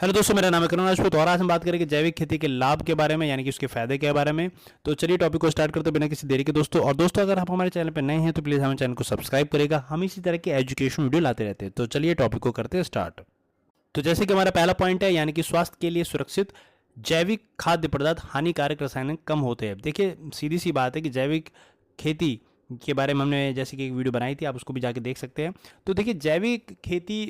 Hello दोस्तों, मेरा नाम है करुण राजपूत और आज हम बात करेंगे जैविक खेती के लाभ के बारे में, यानी कि उसके फायदे के बारे में। तो चलिए टॉपिक को स्टार्ट करते हैं बिना किसी देरी के दोस्तों। और दोस्तों, अगर आप हमारे चैनल पर नए हैं तो प्लीज़ हमारे चैनल को सब्सक्राइब करेगा। हम इसी तरह के एजुकेशन वीडियो लाते रहते हैं। तो चलिए टॉपिक को करते हैं स्टार्ट। तो जैसे कि हमारा पहला पॉइंट है, यानी कि स्वास्थ्य के लिए सुरक्षित जैविक खाद्य पदार्थ हानिकारक रसायन कम होते हैं। देखिए, सीधी सी बात है कि जैविक खेती के बारे में हमने जैसे कि एक वीडियो बनाई थी, आप उसको भी जाके देख सकते हैं। तो देखिए, जैविक खेती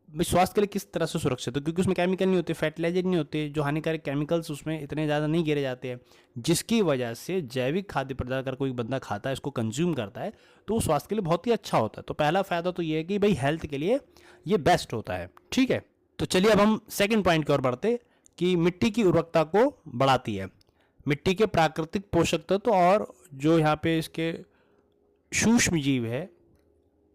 स्वास्थ्य के लिए किस तरह से सुरक्षित है, क्योंकि उसमें केमिकल नहीं होते, फर्टिलाइजर नहीं होते, जो हानिकारक केमिकल्स उसमें इतने ज़्यादा नहीं गिरे जाते हैं, जिसकी वजह से जैविक खाद्य पदार्थ अगर कोई बंदा खाता है, इसको कंज्यूम करता है, तो वो स्वास्थ्य के लिए बहुत ही अच्छा होता है। तो पहला फ़ायदा तो ये है कि भाई हेल्थ के लिए ये बेस्ट होता है। ठीक है, तो चलिए अब हम सेकेंड पॉइंट की ओर बढ़ते कि मिट्टी की उर्वरकता को बढ़ाती है। मिट्टी के प्राकृतिक पोषक तत्व और जो यहाँ पे इसके सूक्ष्म जीव है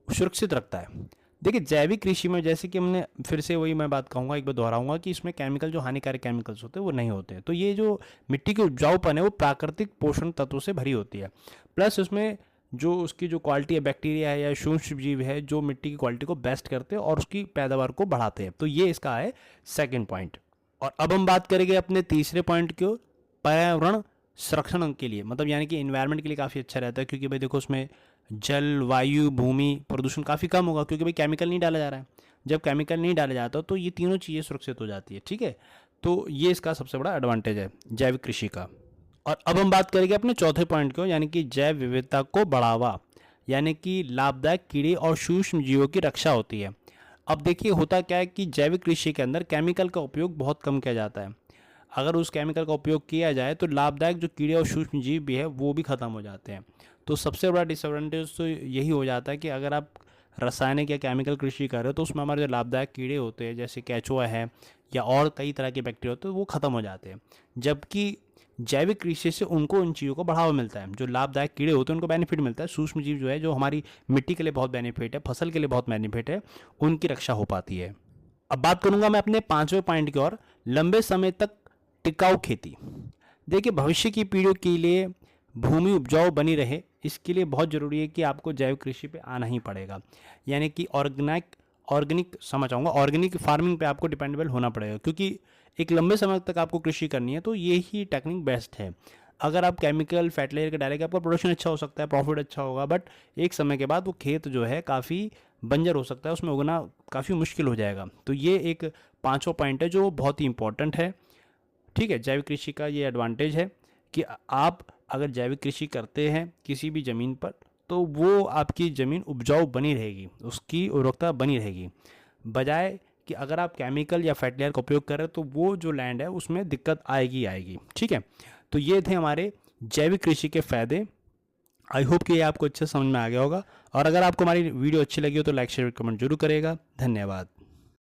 सुरक्षित रखता है। देखिए, जैविक कृषि में जैसे कि हमने फिर से वही मैं बात कहूँगा, एक बार दोहराऊंगा कि इसमें केमिकल जो हानिकारक केमिकल्स होते हैं वो नहीं होते। तो ये जो मिट्टी की उपजाऊपन है वो प्राकृतिक पोषण तत्वों से भरी होती है। प्लस उसमें जो उसकी जो क्वालिटी है, बैक्टीरिया है या सूक्ष्म जीव है, जो मिट्टी की क्वालिटी को बेस्ट करते हैं और उसकी पैदावार को बढ़ाते हैं। तो ये इसका है सेकेंड पॉइंट। और अब हम बात करेंगे अपने तीसरे पॉइंट की, पर्यावरण संरक्षण के लिए, मतलब यानी कि इन्वायरमेंट के लिए काफ़ी अच्छा रहता है, क्योंकि भाई देखो उसमें जल, वायु, भूमि प्रदूषण काफ़ी कम होगा, क्योंकि भाई केमिकल नहीं डाला जा रहा है। जब केमिकल नहीं डाला जाता तो ये तीनों चीज़ें सुरक्षित हो जाती है। ठीक है, तो ये इसका सबसे बड़ा एडवांटेज है जैविक कृषि का। और अब हम बात करेंगे अपने चौथे पॉइंट को, यानी कि जैव विविधता को बढ़ावा, यानी कि लाभदायक कीड़े और सूक्ष्म जीवों की रक्षा होती है। अब देखिए, होता क्या है कि जैविक कृषि के अंदर केमिकल का उपयोग बहुत कम किया जाता है। अगर उस केमिकल का उपयोग किया जाए तो लाभदायक जो कीड़े और सूक्ष्म जीव भी है वो भी ख़त्म हो जाते हैं। तो सबसे बड़ा डिसएडवांटेज तो यही हो जाता है कि अगर आप रासायनिक या केमिकल कृषि कर रहे हो तो उसमें हमारे जो लाभदायक कीड़े होते हैं, जैसे केचुआ है या और कई तरह के बैक्टीरिया होते हैं, वो ख़त्म हो जाते हैं। जबकि जैविक कृषि से उनको उन चीज़ों को बढ़ावा मिलता है। जो लाभदायक कीड़े होते हैं उनको बेनिफिट मिलता है, सूक्ष्म जीव जो है, जो हमारी मिट्टी के लिए बहुत बेनिफिट है, फसल के लिए बहुत बेनिफिट है, उनकी रक्षा हो पाती है। अब बात करूंगा मैं अपने पांचवें पॉइंट की ओर, लंबे समय तक टिकाऊ खेती। देखिए, भविष्य की पीढ़ियों के लिए भूमि उपजाऊ बनी रहे, इसके लिए बहुत ज़रूरी है कि आपको जैविक कृषि पे आना ही पड़ेगा। यानी कि ऑर्गेनिक समझ आऊँगा, ऑर्गेनिक फार्मिंग पे आपको डिपेंडेबल होना पड़ेगा, क्योंकि एक लंबे समय तक आपको कृषि करनी है। तो ये ही टेक्निक बेस्ट है। अगर आप केमिकल फर्टिलाइजर के डालेंगे, आपका प्रोडक्शन अच्छा हो सकता है, प्रॉफिट अच्छा होगा, बट एक समय के बाद वो खेत जो है काफ़ी बंजर हो सकता है, उसमें उगना काफ़ी मुश्किल हो जाएगा। तो ये एक पाँचवा पॉइंट है जो बहुत ही इंपॉर्टेंट है। ठीक है, जैविक कृषि का ये एडवांटेज है कि आप अगर जैविक कृषि करते हैं किसी भी ज़मीन पर, तो वो आपकी ज़मीन उपजाऊ बनी रहेगी, उसकी उर्वरकता बनी रहेगी, बजाय कि अगर आप केमिकल या फर्टिलाइजर का उपयोग करें तो वो जो लैंड है उसमें दिक्कत आएगी आएगी। ठीक है, तो ये थे हमारे जैविक कृषि के फ़ायदे। आई होप कि ये आपको अच्छे समझ में आ गया होगा। और अगर आपको हमारी वीडियो अच्छी लगी हो तो लाइक शेयर कमेंट जरूर करेगा। धन्यवाद।